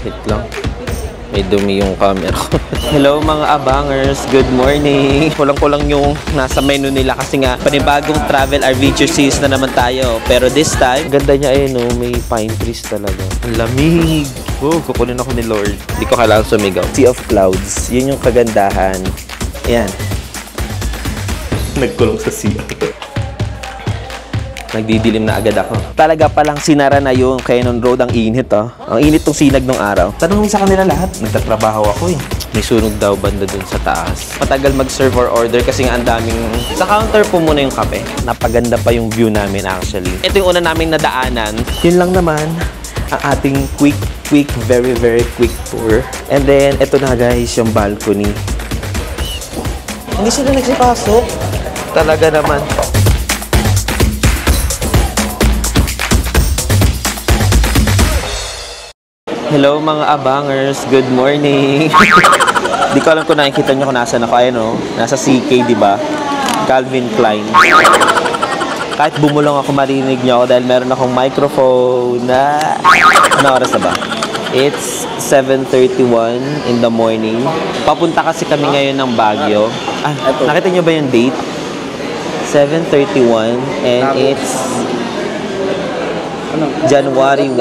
Wait lang. May dumi yung camera ko. Hello mga abangers, good morning. Kulang-kulang yung nasa menu nila kasi nga panibagong travel adventure series na naman tayo. Pero this time, ganda niya ayun oh, may pine trees talaga. Ang lamig. Oh, kukunin ako ni Lord. Hindi ko kailangan sumigaw. Sea of clouds, yun yung kagandahan. Ayan. Nagkulong sa sea. Nagdidilim na agad ako. Talaga palang sinara na yung Cannon Road. Ang init oh. Ang init tong sinag nung araw. Tanong sa kanila lahat. Nagtatrabaho ako eh. May sunog daw banda dun sa taas. Matagal mag-serve or order kasi nga ang daming... Sa counter po muna yung kape. Napaganda pa yung view namin actually. Ito yung una naming nadaanan. Yun lang naman ang ating quick, very quick tour. And then, ito na guys yung balcony. Hindi sila nagsipasok. Talaga naman. Hello mga abangers, good morning. Di ko alam kung nakikita nyo kung nasan ako. Ayan o, nasa CK, di ba? Calvin Klein. Kahit bumulong ako, marinig nyo ako dahil meron akong microphone na... Ano oras na ba? It's 7:31 in the morning. Papunta kasi kami ngayon ng Baguio. Ah, nakita nyo ba yung date? 7:31 and it's... January 1.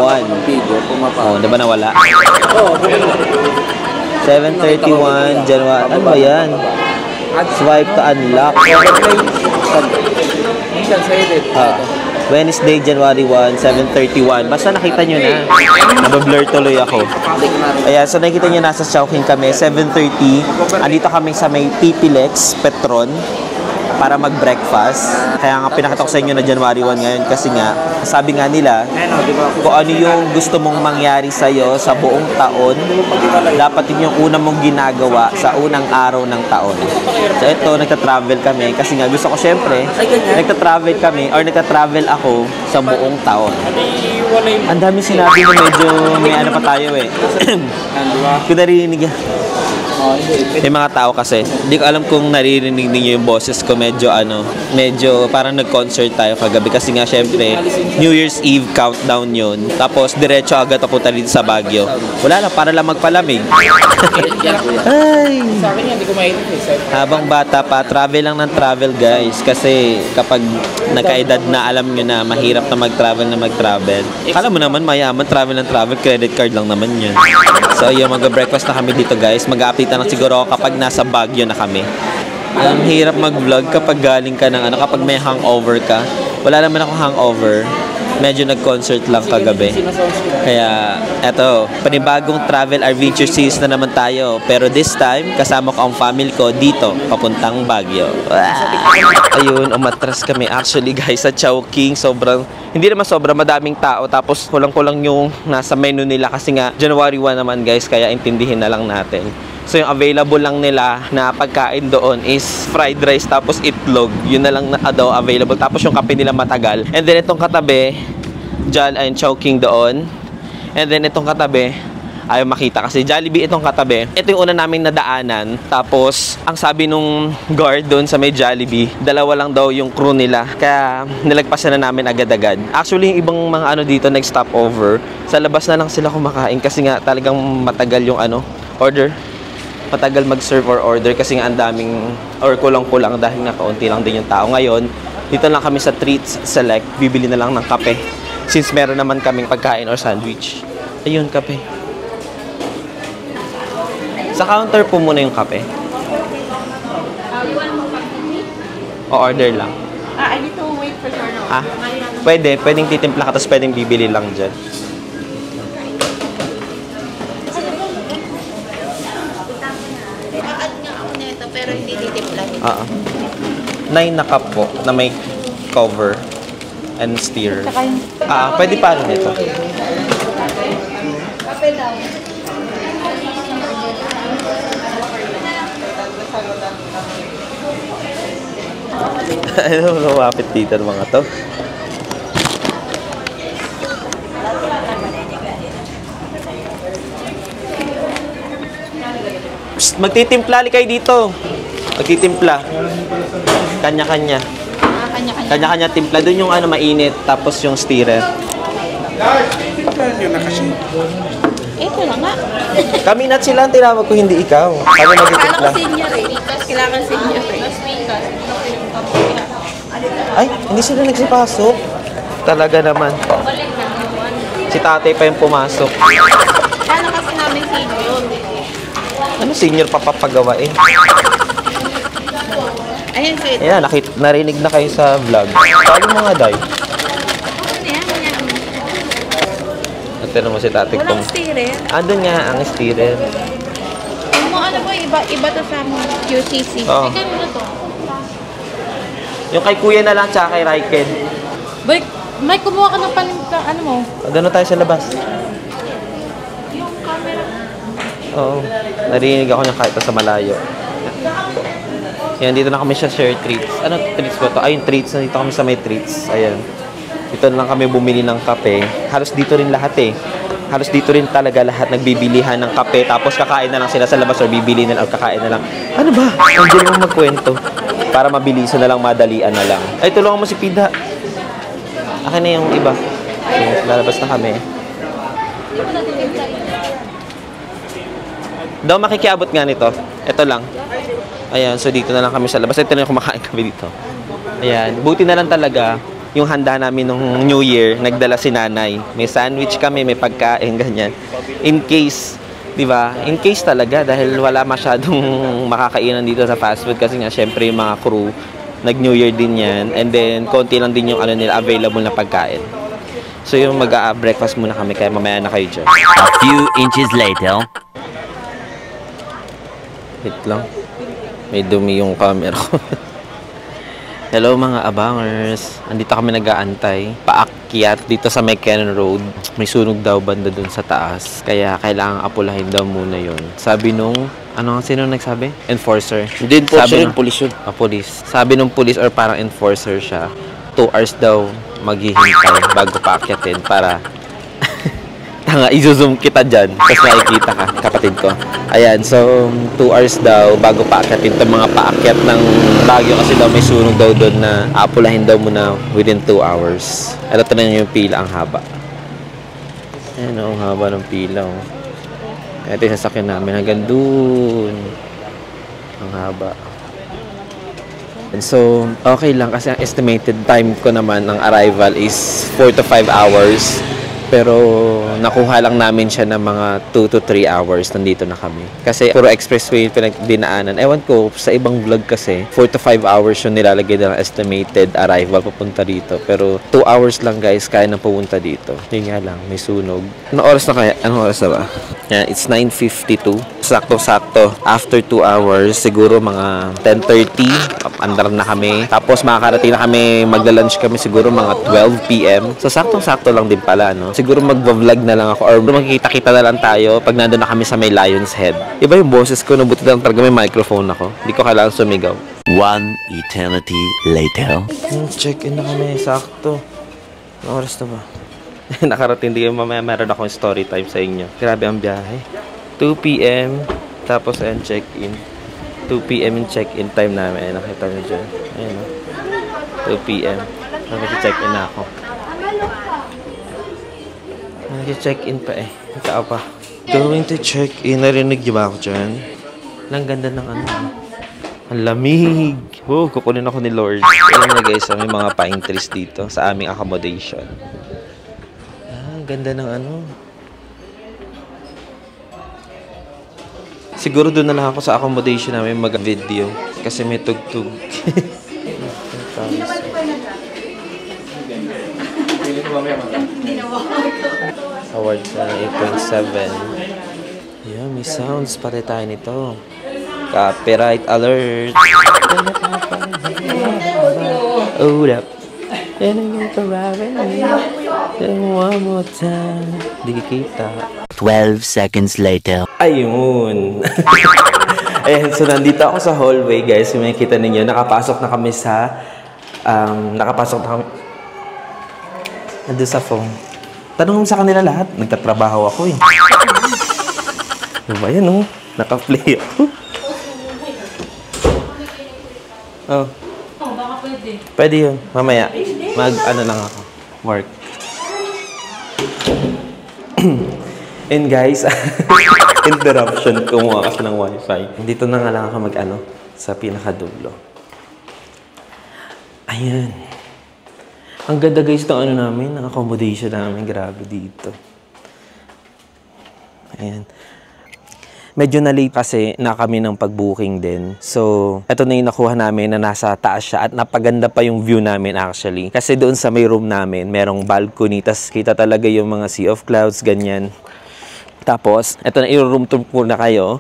Oh, di ba nawala? 7:31 January. Ano ba yan? Swipe to unlock. Wednesday, January 1, 7:31. Basta nakita nyo na. Nabablur tuloy ako. Ayan, so nakita nyo nasa Chowking kami. 7:30. Andito kami sa may Pipilex, Petron. Para mag-breakfast. Kaya nga pinakita ko sa inyo na January 1 ngayon kasi nga, sabi nga nila, kung ano yung gusto mong mangyari sa'yo sa buong taon, dapat yun yung una mong ginagawa sa unang araw ng taon. So ito, nagta-travel kami kasi nga gusto ko syempre, nagta-travel kami or nagta-travel ako sa buong taon. Ang dami sinabi na medyo may ano pa tayo eh. Kung narinig yan. May mga tao kasi, hindi ko alam kung naririnig niyo yung boses ko, medyo parang nag-concert tayo kagabi kasi nga syempre New Year's Eve countdown yun. Tapos diretso agad ako dito sa Baguio. Wala lang, para lang magpalamig. Ay! Habang bata pa, travel lang ng travel guys. Kasi kapag nagkaedad na, alam nyo na mahirap na mag-travel. Alam mo naman, mayaman, travel ng travel, credit card lang naman yun. So yung mag-breakfast na kami dito guys. Mag-update na lang siguro kapag nasa Baguio na kami. Ang hirap mag-vlog kapag galing ka ng kapag may hangover ka. Wala naman ako hangover. Medyo nag-concert lang kagabi. Kaya, eto, panibagong travel adventure series na naman tayo. Pero this time, kasama ko ang family ko dito, papuntang Baguio. Ayun, umatras kami. Actually guys, sa Chowking, hindi naman sobrang madaming tao. Tapos kulang-kulang yung nasa menu nila kasi nga January 1 naman guys. Kaya intindihin na lang natin. So yung available lang nila na pagkain doon is fried rice tapos itlog. Yun na lang daw available. Tapos yung kape nila matagal. And then itong katabi, dyan ay Chowking doon. And then itong katabi, ayaw makita kasi Jollibee itong katabi. Ito yung una naming nadaanan. Tapos ang sabi nung guard doon sa may Jollibee, dalawa lang daw yung crew nila. Kaya nilagpasan na namin agad-agad. Actually yung ibang mga dito nag-stop over. Sa labas na lang sila kumakain kasi nga talagang matagal yung order. Matagal mag-serve or order kasi nga ang daming or kulang-kulang dahil nga kaunti lang din yung tao. Ngayon, dito lang kami sa Treats Select. Bibili na lang ng kape. Since meron naman kaming pagkain or sandwich. Ayun, kape. Sa counter po muna yung kape. O order lang. I need to wait for your order. Pwedeng titimpla ka tapos pwedeng bibili lang dyan. Pero hindi titimpla. 9 na cup po na may cover and stir. Pwede pa rin ito. Kape daw. Ano lumapit dito ng mga to? Magtitimpla kayo dito. Magtitimpla. Kanya-kanya. Kanya-kanya timpla. Doon yung mainit. Tapos yung stirrer. Kailan yun nakaship? Ito lang nga. Kami na sila ang tinawag ko, hindi ikaw. Kami Kala nag-isip ko lang. senior eh. Kailangan senior eh. Ay, hindi sila nagsipasok. Talaga naman. Si tatay pa yung pumasok. Kala kasi namin senior. Ano senior pa papagawain? Ayun, so ito. Ayan, narinig na kayo sa vlog. Sabi mo nga, Day. Ito naman si tatay Walang kong... steerer. Andun nga ang steerer. Ano po, iba to sa QCC. Oo. Ikaw na to. Yung kay kuya na lang, tsaka kay Raiken. Boy, may kumuha ka ng ano mo? Gano'n tayo sa labas. Yung camera. Oo. Narinig ako niya kahit sa malayo. Yan, dito na kami sa share treats. Ano treats ba to? Ayun, treats. Nandito kami sa may treats. Ayan. Dito na lang kami bumili ng kape. Halos dito rin lahat eh. Halos dito rin talaga lahat nagbibilihan ng kape. Tapos kakain na lang sila sa labas or bibili na lang or kakain na lang. Ano ba? Nandiyan mo magkwento. Para mabilisan na lang, madalian na lang. Ay, tulungan mo si Pida. Akin na yung iba. So, lalabas na kami. Daw makikiabot nga nito. Ito lang. Ayan, so dito na lang kami sa labas. Ito na yung kumakain kami dito. Ayan, buti na lang talaga yung handa namin nung New Year, nagdala si nanay. May sandwich kami, may pagkain, ganyan. In case, di ba? In case talaga, dahil wala masyadong makakainan dito sa fast food kasi nga, syempre, yung mga crew, nag-New Year din yan. And then, konti lang din yung ano nila, available na pagkain. So, yung mag-breakfast muna kami, kaya mamaya na kayo dyan. A few inches later. Wait lang. May dumi yung camera ko. Hello mga abangers. Andito kami nag-aantay. Paakyat dito sa may Cannon Road. May sunog daw banda dun sa taas. Kaya kailangan apulahin daw muna yon. Sabi nung... sino nagsabi? Enforcer. Hindi enforcer Sabi yun, police yun. Police. Sabi nung police or parang enforcer siya, 2 hours daw maghihintay bago paakyatin para... Tanga, i-zoom kita dyan. Tapos makikita ka, kapatid ko. Ayan, so 2 hours daw bago paakyatin itong mga paakyat ng Baguio kasi daw may sunog daw doon na aapulahin daw muna within 2 hours. Ito na yung pila, ang haba. Ayan o, ang haba ng pila o. Ito yung sasakyan namin hanggang doon. Ang haba. And so, okay lang kasi ang estimated time ko naman ng arrival is 4 to 5 hours. Pero nakuha lang namin siya ng mga 2 to 3 hours. Nandito na kami. Kasi puro expressway yung pinagdinaanan. Ewan ko, sa ibang vlog kasi, 4 to 5 hours yung nilalagay na ng estimated arrival papunta dito. Pero 2 hours lang guys, kaya na pumunta dito. Yun nga lang, may sunog. Anong oras na kaya? Anong oras na ba? Yan, it's 9:52. Sakto-sakto. After 2 hours, siguro mga 10:30, andar na kami. Tapos makakarating na kami, magla-lunch kami siguro mga 12 p.m. So saktong-sakto lang din pala, no? Siguro mag-vlog na lang ako or magkikita-kita na lang tayo pag nandun na kami sa may Lion's Head. Iba yung boses ko, nabuti lang talaga may microphone ako. Hindi ko kailangan sumigaw. 1 eternity later. Check-in na kami, sakto. Anong oras na ba? Nakarating din mamaya meron akong story time sa inyo. Grabe ang biyahe. 2 p.m. Tapos and check-in. 2 p.m. yung check-in time namin. Ay, nakita nyo dyan. Ayun, no? 2 p.m. Tapos check-in na ako. Nag-check-in pa eh. Tao pa. Going to check-in. Narinig niyo ba ako dyan? Ang ganda ng ano. Ang lamig. Oh, kukunin ako ni Lord. Ayan na guys, may mga pine trees dito sa aming accommodation. Ah, ganda ng ano. Siguro doon na lang ako sa accommodation namin mag-video. Kasi may tugtog. Award sa 8.7. Yeah, may sounds pare tayo nito. Copyright alert. Hold up. One more time. Di kita. 12 seconds later. Ayun. Ayan, so nandito ako sa hallway, guys. Kung makikita ninyo, nakapasok na kami sa... nakapasok na kami... Nandun sa phone. Tanong mo sa kanila lahat. Nagtatrabaho ako eh. Diba yan, oh? Naka-play ako. Oh. Oh, baka pwede. Pwede yun. Mamaya. Mag-ano lang ako. Work. And guys, interruption, kumuha kasi ng wifi. Dito na nga lang ako mag-ano, sa pinakadulo. Ayan. Ang ganda guys ng ano namin, ng accommodation namin. Grabe dito. Ayan. Medyo na-late kasi na kami ng pag-booking din. So, ito na yung nakuha namin na nasa taas siya at napaganda pa yung view namin actually. Kasi doon sa may room namin, merong balcony, tas kita talaga yung mga sea of clouds, ganyan. Tapos, ito na i-room tour na kayo.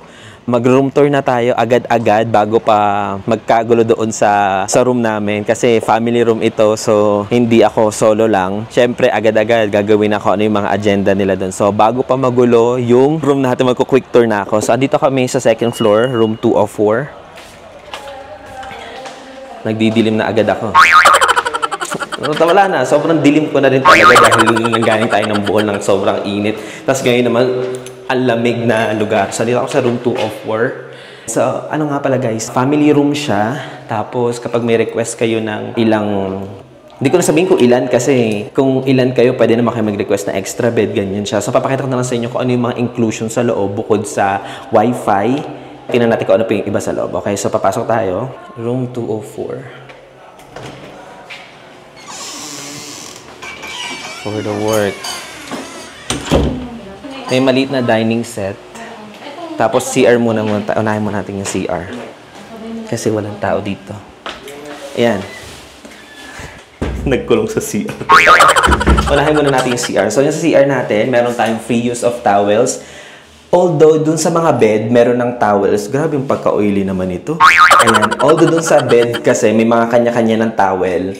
Mag-room tour na tayo agad-agad bago pa magkagulo doon sa room namin. Kasi family room ito, so hindi ako solo lang. Siyempre, agad-agad gagawin ako ano yung mga agenda nila doon. So, bago pa magulo yung room natin, magko-quick tour na ako. So, andito kami sa second floor, room 204. Nagdidilim na agad ako. Wala na, sobrang dilim ko na rin talaga dahil nanggaling tayo ng buol ng sobrang init. Tapos ngayon naman, ang lamig na lugar. So, dito ako sa room 204. So, ano nga pala guys, family room siya. Tapos, kapag may request kayo ng ilang... Hindi ko na sabihin kung ilan kasi kung ilan kayo, pwede naman kayo mag-request na extra bed, ganyan siya. So, papakita ko na lang sa inyo kung ano yung mga inclusion sa loob bukod sa wifi. Tingnan natin kung ano pa yung iba sa loob. Okay, so papasok tayo. Room 204. For the work. May maliit na dining set. Tapos CR muna. Unahin muna natin yung CR. Kasi walang tao dito. Ayan. Nagkulong sa CR. Unahin muna natin yung CR. So, yung sa CR natin, meron tayong free use of towels. Although, dun sa mga bed, meron ng towels. Grabe yung pagka-oily naman ito. Ayan. Although, dun sa bed kasi may mga kanya-kanya ng towel.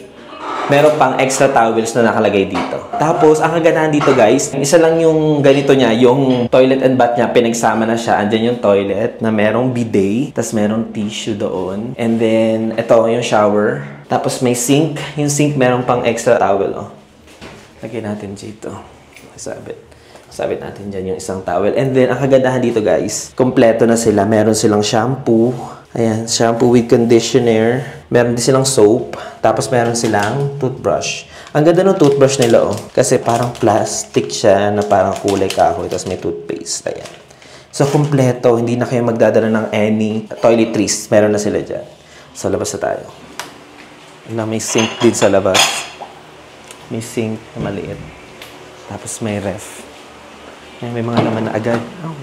Meron pang extra towels na nakalagay dito. Tapos, ang kagandahan dito guys, isa lang yung ganito niya, yung toilet and bath niya, pinagsama na siya. Andyan yung toilet na merong bidet, tapos merong tissue doon. And then, ito yung shower. Tapos may sink. Yung sink meron pang extra towel. Oh. Lagyan natin dito. Sabit natin dyan yung isang towel. And then, ang kagandahan dito guys, kompleto na sila. Meron silang shampoo. Ayan, shampoo with conditioner. Meron din silang soap. Tapos meron silang toothbrush. Ang ganda ng toothbrush nila, oh. Kasi parang plastic siya na parang kulay kahoy. Tapos may toothpaste. Ayan. So, kompleto. Hindi na kayo magdadala ng any toiletries. Meron na sila dyan. So, labas na tayo. May sink din sa labas. May sink na maliit. Tapos may ref. Ayan, may mga laman na agad. Oh.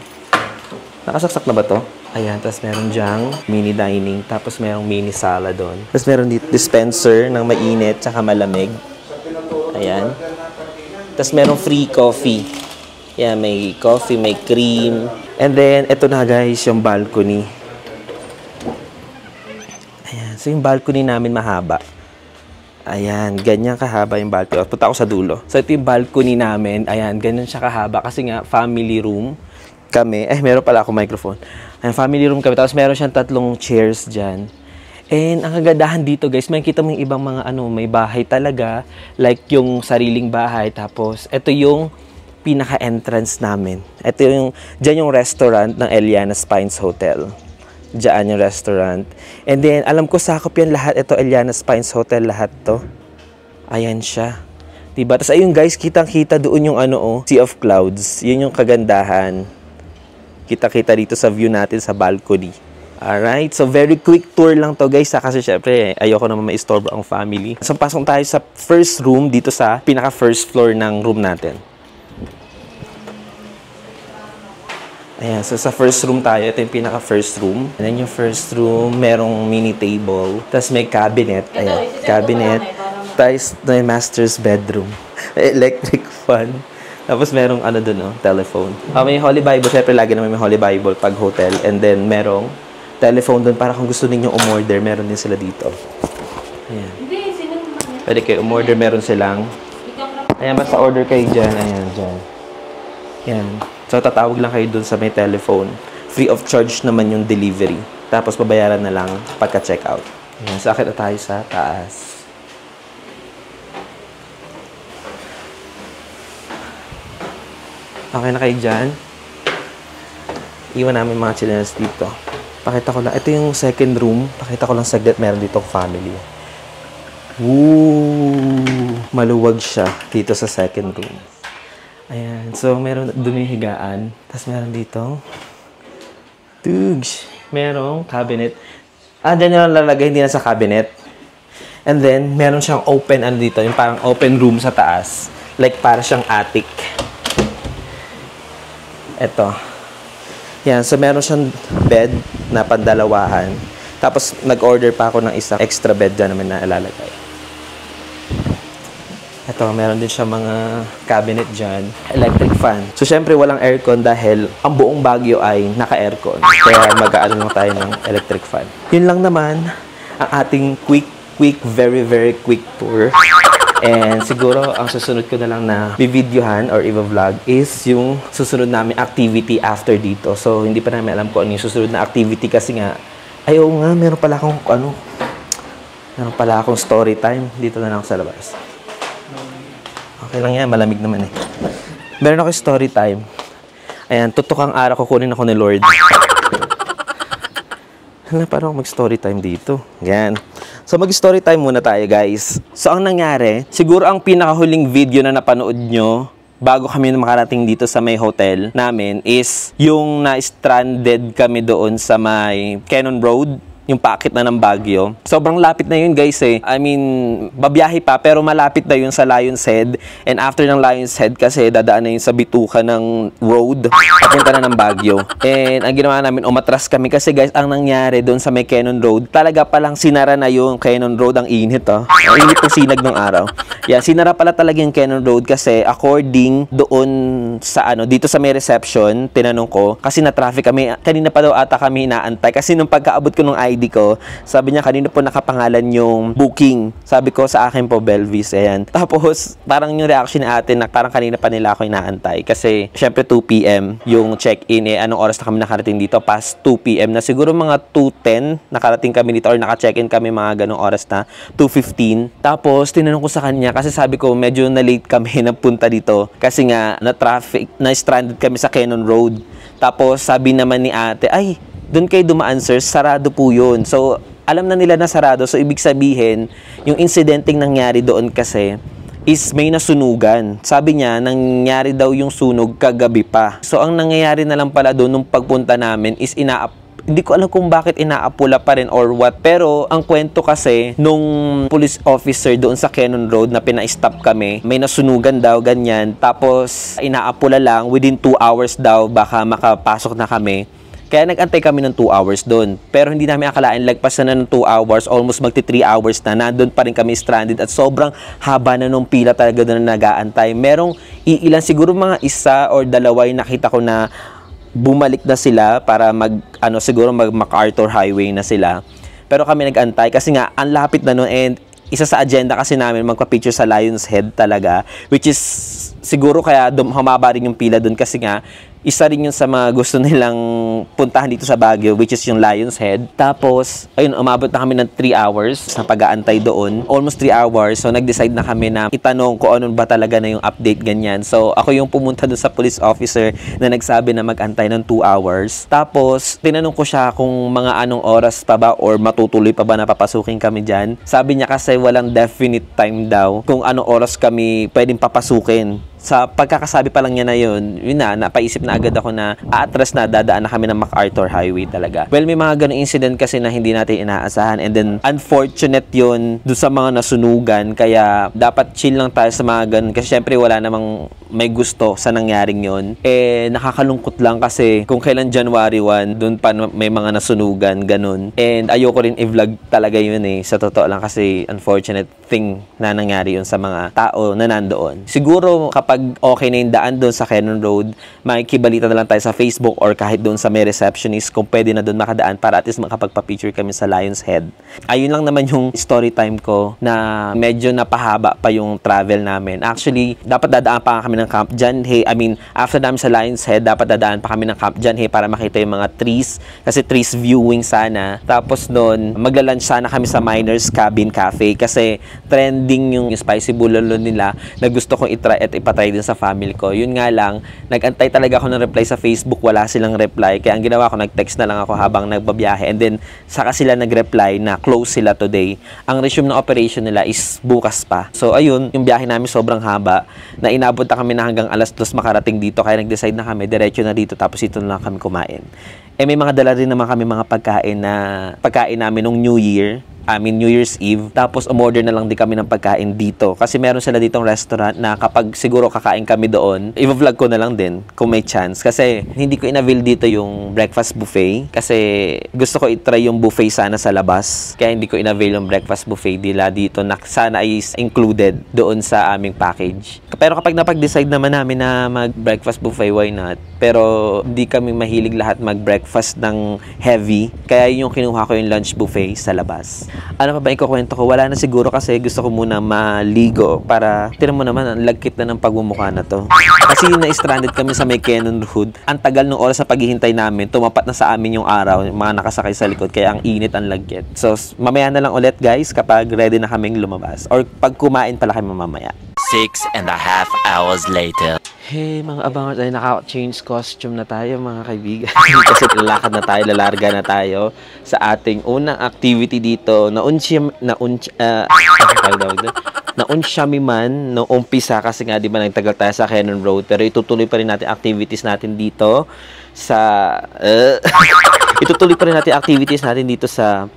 Nakasaksak na ba to? Ayan, tapos meron dyang mini dining, tapos merong mini sala doon. Tapos meron dito dispenser ng mainit tsaka malamig. Ayan. Tapos merong free coffee. Ayan, may coffee, may cream. And then, eto na guys, yung balcony. Ayan, so yung balcony namin mahaba. Ayan, ganyan kahaba yung balcony. Punta ako sa dulo. So ito yung balcony namin. Ayan, ganyan siya kahaba kasi nga family room kami. Meron pala ako microphone. Ayan, family room kami. Tapos meron siyang 3 chairs dyan. And ang kagandahan dito guys, makikita mo yung ibang mga may bahay talaga. Like yung sariling bahay. Tapos ito yung pinaka-entrance namin. Ito yung, dyan yung restaurant ng Eliana's Pines Hotel. Diyan yung restaurant. And then, alam ko sakop yan lahat. Ito, Eliana's Pines Hotel, lahat to. Ayan siya. Diba? Tapos ayun guys, kitang-kita doon yung Sea of Clouds. Yun yung kagandahan. Kita-kita dito sa view natin sa balcony. Alright, so very quick tour lang to guys. Kasi syempre, ayoko naman ma-istorbo ang family. So, pasok tayo sa first room dito sa pinaka-first floor ng room natin. Ayan, so sa first room tayo. Ito yung pinaka-first room. And then yung first room, merong mini table. Tapos may cabinet. Ayan, cabinet. Tapos may master's bedroom. Electric fan. Tapos merong doon, telephone. May Holy Bible. Siyempre, lagi naman may Holy Bible pag hotel. And then, merong telephone doon para kung gusto ninyong umorder, meron din sila dito. Ayan. Pwede kayo umorder, meron silang. Ayan, basta order kayo dyan. Ayan, dyan. Ayan. So, tatawag lang kayo doon sa may telephone. Free of charge naman yung delivery. Tapos, babayaran na lang pagka-check out. Ayan, so, akit na tayo sa taas. Okay na kayo dyan. Iwan namin mga chilenas dito. Pakita ko lang. Ito yung second room. Pakita ko lang saglit. Meron dito family. Woo! Maluwag siya dito sa second room. Ayan. So, meron dun yung higaan. Tapos meron dito. Tugs. Merong cabinet. Dyan yung lalagay, hindi na sa cabinet. And then, meron siyang open, dito, yung parang open room sa taas. Like, para siyang attic. Ito. Yan. So, meron siyang bed na pandalawahan. Tapos, nag-order pa ako ng isang extra bed dyan naman na ilalagay. Ito, meron din siya mga cabinet dyan. Electric fan. So, syempre, walang aircon dahil ang buong Baguio ay naka-aircon. Kaya mag-aano lang tayo ng electric fan. Yun lang naman ang ating quick, very, very quick tour. And siguro, ang susunod ko na lang na bibidyohan or i-vlog is yung susunod namin activity after dito. So, hindi pa namin alam kung ano yung susunod na activity kasi nga, ayaw nga, meron pala akong story time. Dito na lang sa labas. Okay lang yan, malamig naman eh. Meron ako story time. Ayan, tutok ang araw, kukunin ako ni Lord. Parang ako mag-story time dito. Ayan. So, mag-story time muna tayo, guys. So, ang nangyari, siguro ang pinakahuling video na napanood nyo bago kami makarating dito sa may hotel namin is yung na-stranded kami doon sa may Cannon Road. Yung paakit na ng Baguio. Sobrang lapit na yun, guys eh. I mean, babiyahe pa, pero malapit na yun sa Lion's Head. And after ng Lion's Head, kasi dadaan na yun sa bituka ng road, papunta na ng Baguio. And ang ginawa namin, umatras kami. Kasi guys, ang nangyari doon sa may Cannon Road, talaga palang sinara na yung Cannon Road. Ang init, oh. Ang init ng sinag ng araw. Yeah, sinara pala talaga yung Cannon Road kasi according doon sa dito sa may reception, tinanong ko, kasi na-traffic kami. Kanina pa daw ata kami inaantay. Kasi nung pagkaabot ko ng ID ko, sabi niya kanina po nakapangalan yung booking. Sabi ko sa akin po, Belvis, ayan. Tapos, parang yung reaction ni ate na parang kanina pa nila ako inaantay. Kasi, syempre 2 p.m. yung check-in anong oras na kami nakarating dito? Past 2 p.m. na siguro mga 2:10 nakarating kami dito or naka-check-in kami mga ganong oras na 2:15. Tapos, tinanong ko sa kanya kasi sabi ko medyo na-late kami na punta dito kasi nga na-traffic, na-stranded kami sa Cannon Road. Tapos, sabi naman ni ate, ay, doon kayo dumaan, sir, sarado po yun. So, alam na nila na sarado. So, ibig sabihin, yung incidenting nangyari doon kasi is may nasunugan. Sabi niya, nangyari daw yung sunog kagabi pa. So, ang nangyayari na lang pala doon nung pagpunta namin is hindi ko alam kung bakit inaapula pa rin or what. Pero, ang kwento kasi, nung police officer doon sa Cannon Road na pina-stop kami, may nasunugan daw, ganyan. Tapos, inaapula lang, within 2 hours daw, baka makapasok na kami. Kaya nag-antay kami ng 2 hours doon. Pero hindi namin akalain, lagpas na ng 2 hours, almost magti 3 hours na, nandun pa rin kami stranded at sobrang haba na nung pila talaga doon na nag-aantay. Merong iilan, siguro mga 1 or 2 yung nakita ko na bumalik na sila para siguro mag-MacArthur Highway na sila. Pero kami nag-antay kasi nga, ang lapit na noon and isa sa agenda kasi namin magpa-picture sa Lion's Head talaga, which is siguro kaya humaba rin yung pila doon kasi nga isa rin yun sa mga gusto nilang puntahan dito sa Baguio, which is yung Lion's Head. Tapos, ayun, umabot na kami ng 3 hours sa pag-aantay doon. Almost 3 hours. So, nag-decide na kami na itanong kung ano ba talaga na yung update, ganyan. So, ako yung pumunta doon sa police officer na nagsabi na mag-antay ng 2 hours. Tapos, tinanong ko siya kung mga anong oras pa ba or matutuloy pa ba na papasukin kami dyan. Sabi niya kasi walang definite time daw kung anong oras kami pwedeng papasukin. Sa pagkakasabi pa lang niya na yun napaisip na agad ako na aatras na, dadaan na kami ng MacArthur Highway talaga. Well, may mga ganong incident kasi na hindi natin inaasahan and then unfortunate yun doon sa mga nasunugan kaya dapat chill lang tayo sa mga ganon kasi syempre wala namang may gusto sa nangyaring yun. Nakakalungkot lang kasi kung kailan January 1, doon pa may mga nasunugan, ganon. And ayoko rin i-vlog talaga yun sa totoo lang kasi unfortunate thing na nangyari yun sa mga tao na nandoon. Siguro kapag okay na yung daan doon sa Cannon Road, makikibalita na lang tayo sa Facebook or kahit doon sa may receptionist kung pwede na doon makadaan para at least makapagpa-picture kami sa Lion's Head. Ayun lang naman yung story time ko na medyo napahaba pa yung travel namin. Actually, dapat dadaan pa kami ng Camp Janhe. I mean, after namin sa Lion's Head, dapat dadaan pa kami ng Camp Janhe para makita yung mga trees. Kasi trees viewing sana. Tapos doon, magla-lunch sana kami sa Miners Cabin Cafe kasi trending yung spicy bulalo nila na gusto kong itry at magpatry din sa family ko. Yun nga lang, nag-antay talaga ako ng reply sa Facebook, wala silang reply. Kaya ang ginawa ko, nag-text na lang ako habang nagbabiyahe. And then, saka sila nag-reply na close sila today. Ang resume ng operation nila is bukas pa. So, ayun, yung biyahe namin sobrang haba. Na inabot na kami na hanggang alas 2 makarating dito. Kaya nag-decide na kami, diretso na dito. Tapos ito na lang kami kumain. May mga dala rin naman kami mga pagkain namin nung New Year. New Year's Eve. Tapos, umorder na lang din kami ng pagkain dito. Kasi meron sila ditong restaurant na kapag siguro kakain kami doon, i-vlog ko na lang din kung may chance. Kasi, hindi ko in-avail dito yung breakfast buffet. Kasi, gusto ko i-try yung buffet sana sa labas. Kaya hindi ko in-avail yung breakfast buffet nila dito na sana is included doon sa aming package. Pero kapag napag-decide naman namin na mag-breakfast buffet, why not? Pero, hindi kami mahilig lahat mag-breakfast ng heavy. Kaya yung kinuha ko yung lunch buffet sa labas. Ano pa ba ikukwento ko? Wala na siguro kasi gusto ko muna maligo para, tinan mo naman, ang lagkit na ng pagmumukha na to. Kasi na-stranded kami sa may Cannon Road. Ang tagal ng oras sa paghihintay namin, tumapat na sa amin yung araw, yung mga nakasakay sa likod, kaya ang init, ang lagkit. So, mamaya na lang ulit guys kapag ready na kaming lumabas. Or pag kumain pala kami mamaya. 6.5 hours later. Hey mga abangers, ay naka-change costume na tayo mga kaibigan. Kasi lalakad na tayo, lalarga na tayo sa ating unang activity dito. Naunsyami man no umpisa kasi nga di ba nagtagal tayo sa Cannon Road, pero itutuloy pa rin natin activities natin dito sa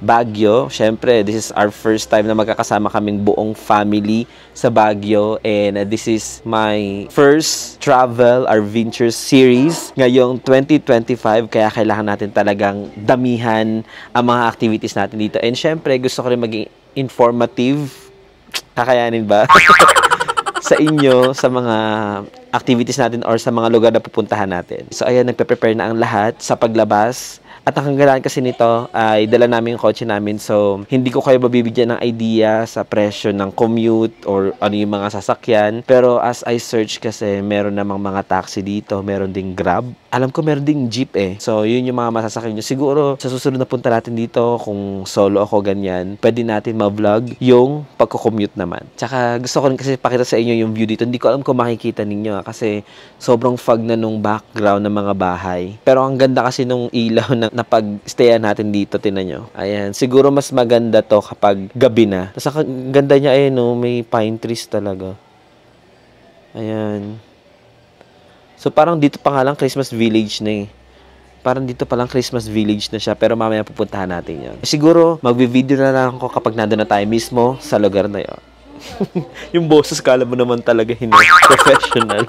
Baguio. Syempre, this is our first time na magkakasama kaming buong family sa Baguio, and this is my first travel adventure series ngayong 2025, kaya kailangan natin talagang damihan ang mga activities natin dito. And syempre, gusto ko rin maging informative. Kakayanin ba? Sa inyo, sa mga activities natin or sa mga lugar na pupuntahan natin. So, ayan, nagpe-prepare na ang lahat sa paglabas. At ang kagandaan kasi nito ay dala namin yung kotse namin. So, hindi ko kayo mabibigyan ng idea sa presyo ng commute or ano yung mga sasakyan. Pero as I search kasi, meron namang mga taxi dito. Meron ding Grab. Alam ko meron ding jeep eh. So, yun yung mga masasakyan nyo. Siguro, sa susunod na punta natin dito, kung solo ako ganyan, pwede natin ma-vlog yung pagko-commute naman. Tsaka, gusto ko rin kasi pakita sa inyo yung view dito. Hindi ko alam kung makikita ninyo kasi sobrang fog na nung background ng mga bahay. Pero ang ganda kasi nung ilaw na pag-stayan natin dito, tinan nyo. Ayan. Siguro mas maganda to kapag gabi na. Tapos ang ganda niya eh, no? May pine trees talaga. Ayan. So, parang dito pa nga lang Christmas Village na eh. Parang dito pa lang Christmas Village na siya, pero mamaya pupuntahan natin yun. Siguro, magbe-video na lang ako kapag nandun na tayo mismo sa lugar na yun. Yung boses, kala mo naman talaga hindi professional.